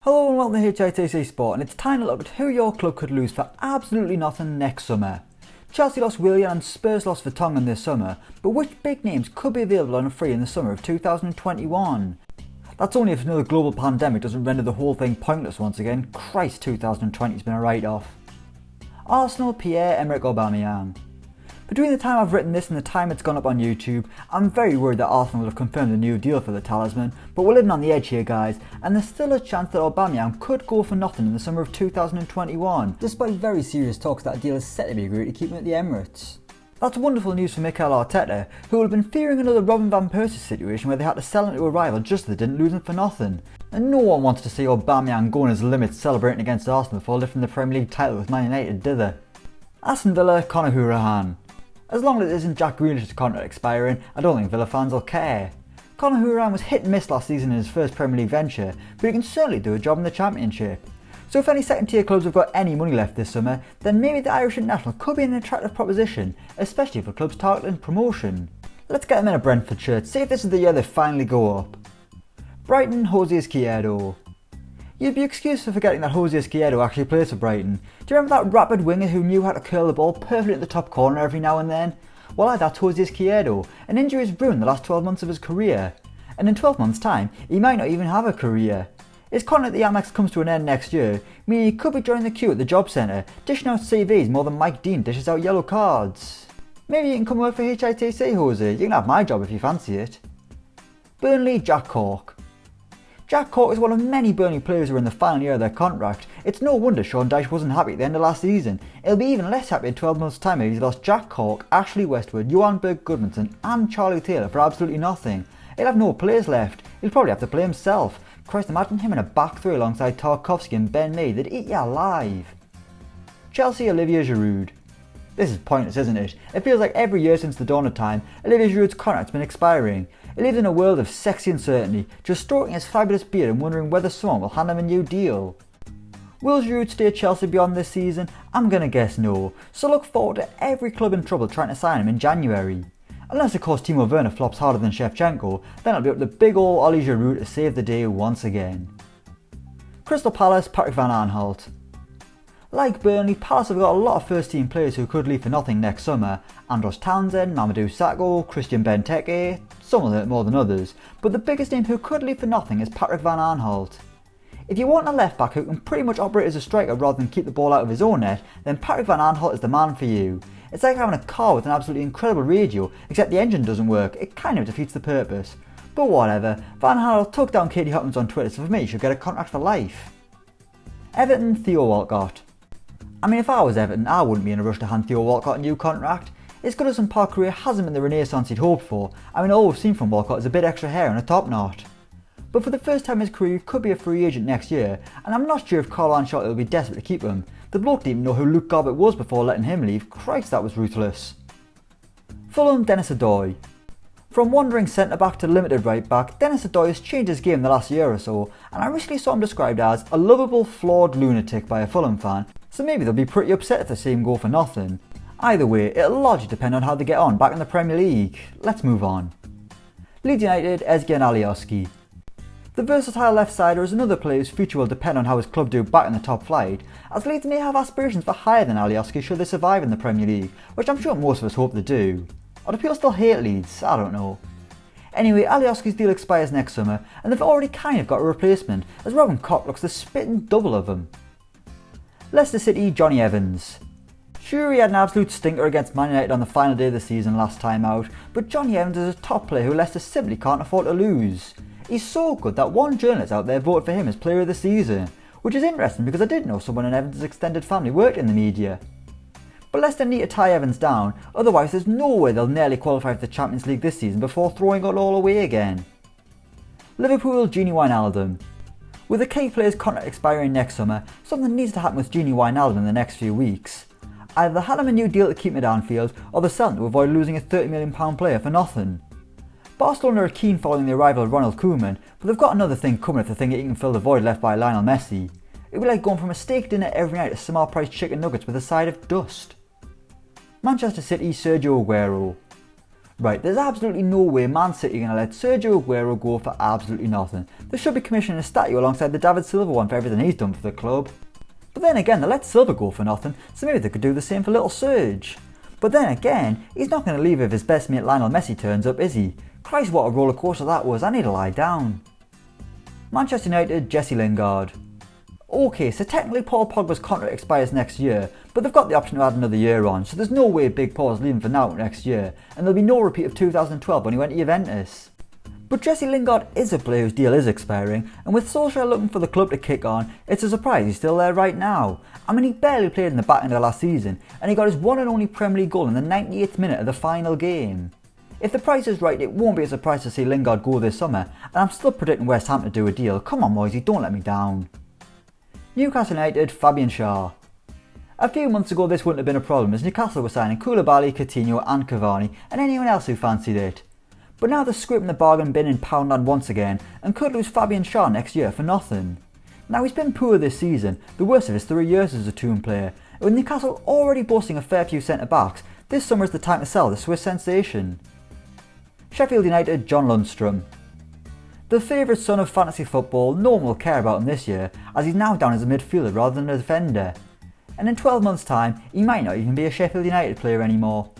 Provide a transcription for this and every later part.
Hello and welcome to HITC Sport, and it's time to look at who your club could lose for absolutely nothing next summer. Chelsea lost Willian and Spurs lost Vertonghen this summer, but which big names could be available on a free in the summer of 2021? That's only if another global pandemic doesn't render the whole thing pointless once again. Christ, 2020's been a write-off. Arsenal, Pierre-Emerick Aubameyang. Between the time I've written this and the time it's gone up on YouTube, I'm very worried that Arsenal will have confirmed a new deal for the talisman, but we're living on the edge here guys, and there's still a chance that Aubameyang could go for nothing in the summer of 2021, despite very serious talks that a deal is set to be agreed to keep him at the Emirates. That's wonderful news for Mikel Arteta, who will have been fearing another Robin van Persie situation where they had to sell him to a rival just so they didn't lose him for nothing. And no one wanted to see Aubameyang going his limits celebrating against Arsenal before lifting the Premier League title with Man United, did they? Aston Villa, Horan. As long as it isn't Jack Grealish's contract expiring, I don't think Villa fans will care. Horan was hit and miss last season in his first Premier League venture, but he can certainly do a job in the Championship. So if any second tier clubs have got any money left this summer, then maybe the Irish international could be an attractive proposition, especially for clubs targeting promotion. Let's get them in a Brentford shirt, see if this is the year they finally go up. Brighton, Ikerdo. You'd be excused for forgetting that Ikerdo actually plays for Brighton. Do you remember that rapid winger who knew how to curl the ball perfectly at the top corner every now and then? Well, that's Ikerdo, and injuries ruined the last 12 months of his career. And in 12 months' time, he might not even have a career. His contract at the Amex comes to an end next year, meaning he could be joining the queue at the job centre, dishing out CVs more than Mike Dean dishes out yellow cards. Maybe you can come work for HITC, Jose. You can have my job if you fancy it. Burnley, Jack Cork. Jack Cork is one of many Burnley players who are in the final year of their contract. It's no wonder Sean Dyche wasn't happy at the end of last season. He'll be even less happy in 12 months' time if he's lost Jack Cork, Ashley Westwood, Johan Berg-Gudmundsson and Charlie Taylor for absolutely nothing. He'll have no players left. He'll probably have to play himself. Christ, imagine him in a back three alongside Tarkowski and Ben Mee. They'd eat you alive. Chelsea, Olivier Giroud. This is pointless, isn't it? It feels like every year since the dawn of time, Olivier Giroud's contract's been expiring. He lives in a world of sexy uncertainty, just stroking his fabulous beard and wondering whether someone will hand him a new deal. Will Giroud stay at Chelsea beyond this season? I'm gonna guess no, so look forward to every club in trouble trying to sign him in January. Unless of course Timo Werner flops harder than Shevchenko, then it'll be up to big ol' Ollie Giroud to save the day once again. Crystal Palace, Patrick van Aanholt. Like Burnley, Palace have got a lot of first team players who could leave for nothing next summer. Andros Townsend, Mamadou Sakho, Christian Benteke, some will hurt more than others, but the biggest name who could leave for nothing is Patrick van Aanholt. If you want a left back who can pretty much operate as a striker rather than keep the ball out of his own net, then Patrick van Aanholt is the man for you. It's like having a car with an absolutely incredible radio, except the engine doesn't work. It kind of defeats the purpose. But whatever, Van Aanholt took down Katie Hopkins on Twitter, so for me he should get a contract for life. Everton, Theo Walcott. I mean, if I was Everton, I wouldn't be in a rush to hand Theo Walcott a new contract. His Goodison Park career hasn't been the renaissance he'd hoped for. I mean, all we've seen from Walcott is a bit extra hair and a top knot. But for the first time in his career, he could be a free agent next year, and I'm not sure if Carlo Ancelotti will be desperate to keep him. The bloke didn't even know who Luke Garbett was before letting him leave. Christ, that was ruthless. Fulham, Denis Odoi. From wandering centre-back to limited right-back, Denis Odoi has changed his game the last year or so, and I recently saw him described as a lovable, flawed lunatic by a Fulham fan, so maybe they'll be pretty upset if they see him go for nothing. Either way, it'll largely depend on how they get on back in the Premier League. Let's move on. Leeds United, Ezgian Alioski. The versatile left-sider is another player whose future will depend on how his club do back in the top flight, as Leeds may have aspirations for higher than Alioski should they survive in the Premier League, which I'm sure most of us hope they do. Or do people still hate Leeds? I don't know. Anyway, Alioski's deal expires next summer, and they've already kind of got a replacement, as Robin Koch looks the spitting double of him. Leicester City, Johnny Evans. Sure, he had an absolute stinker against Man United on the final day of the season last time out, but Johnny Evans is a top player who Leicester simply can't afford to lose. He's so good that one journalist out there voted for him as player of the season, which is interesting because I did know someone in Evans' extended family worked in the media. But Leicester need to tie Evans down, otherwise there's no way they'll nearly qualify for the Champions League this season before throwing it all away again. Liverpool, Gini Wijnaldum. With the key player's contract expiring next summer, something needs to happen with Gini Wijnaldum in the next few weeks. Either they hand him a new deal to keep him at Anfield, or they sell him to avoid losing a £30 million player for nothing. Barcelona are keen following the arrival of Ronald Koeman, but they've got another thing coming if they think it can fill the void left by Lionel Messi. It'd be like going from a steak dinner every night to small priced chicken nuggets with a side of dust. Manchester City, Sergio Aguero. Right, there's absolutely no way Man City are going to let Sergio Aguero go for absolutely nothing. They should be commissioning a statue alongside the David Silva one for everything he's done for the club. But then again, they let Silva go for nothing, so maybe they could do the same for little Serge. But then again, he's not going to leave if his best mate Lionel Messi turns up, is he? Christ, what a roller coaster that was, I need to lie down. Manchester United, Jesse Lingard. Okay, so technically Paul Pogba's contract expires next year, but they've got the option to add another year on, so there's no way Big Paul's leaving for now next year, and there'll be no repeat of 2012 when he went to Juventus. But Jesse Lingard is a player whose deal is expiring, and with Solskjaer looking for the club to kick on, it's a surprise he's still there right now. I mean, he barely played in the back end of last season, and he got his one and only Premier League goal in the 98th minute of the final game. If the price is right, it won't be a surprise to see Lingard go this summer, and I'm still predicting West Ham to do a deal. Come on Moisey, don't let me down. Newcastle United, Fabian Shaw. A few months ago this wouldn't have been a problem as Newcastle were signing Koulibaly, Coutinho and Cavani and anyone else who fancied it. But now they're scraping the bargain bin in Poundland once again and could lose Fabian Shaw next year for nothing. Now he's been poor this season, the worst of his 3 years as a toon player, and with Newcastle already boasting a fair few centre backs, this summer is the time to sell the Swiss sensation. Sheffield United, John Lundstrom. The favourite son of fantasy football, no one will care about him this year as he's now down as a midfielder rather than a defender. And in 12 months time, he might not even be a Sheffield United player anymore.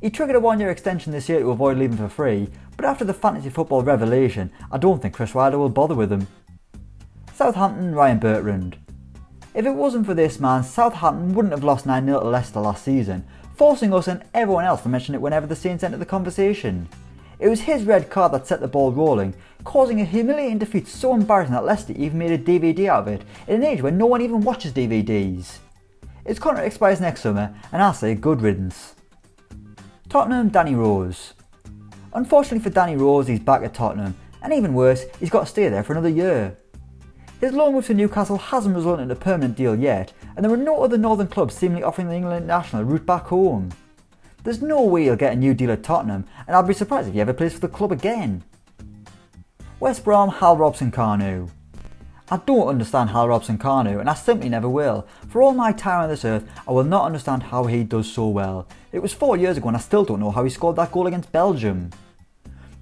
He triggered a 1-year extension this year to avoid leaving for free, but after the fantasy football revelation, I don't think Chris Wilder will bother with him. Southampton, Ryan Bertrand. If it wasn't for this man, Southampton wouldn't have lost 9-0 to Leicester last season, forcing us and everyone else to mention it whenever the Saints entered the conversation. It was his red card that set the ball rolling, causing a humiliating defeat so embarrassing that Leicester even made a DVD out of it, in an age when no one even watches DVDs. His contract expires next summer, and I'll say good riddance. Tottenham, Danny Rose. Unfortunately for Danny Rose, he's back at Tottenham, and even worse, he's got to stay there for another year. His loan move to Newcastle hasn't resulted in a permanent deal yet, and there are no other northern clubs seemingly offering the England international a route back home. There's no way he'll get a new deal at Tottenham, and I'll be surprised if he ever plays for the club again. West Brom, Hal Robson Kanu. I don't understand Hal Robson Kanu, and I simply never will. For all my time on this earth, I will not understand how he does so well. It was 4 years ago and I still don't know how he scored that goal against Belgium.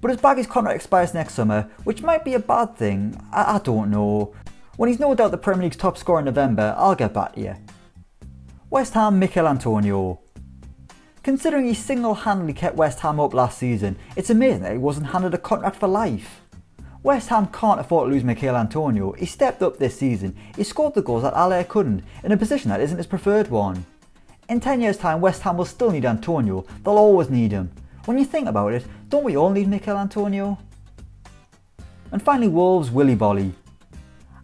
But his Baggy's contract expires next summer, which might be a bad thing, I don't know. When he's no doubt the Premier League's top scorer in November, I'll get back to you. West Ham, Mikel Antonio. Considering he single-handedly kept West Ham up last season, it's amazing that he wasn't handed a contract for life. West Ham can't afford to lose Mikel Antonio. He stepped up this season, he scored the goals that Allaire couldn't, in a position that isn't his preferred one. In 10 years time, West Ham will still need Antonio, they'll always need him. When you think about it, don't we all need Mikel Antonio? And finally Wolves, Willy Bolly.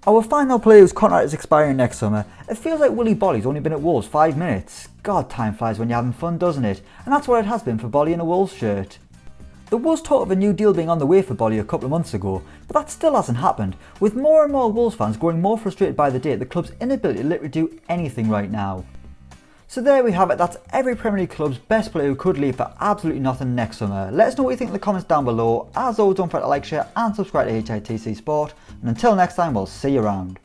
Our final player whose contract is expiring next summer, it feels like Willy Bolly's only been at Wolves 5 minutes. God, time flies when you're having fun, doesn't it? And that's what it has been for Bolly in a Wolves shirt. There was talk of a new deal being on the way for Bolly a couple of months ago, but that still hasn't happened, with more and more Wolves fans growing more frustrated by the day at the club's inability to literally do anything right now. So there we have it, that's every Premier League club's best player who could leave for absolutely nothing next summer. Let us know what you think in the comments down below. As always, don't forget to like, share and subscribe to HITC Sport, and until next time, we'll see you around.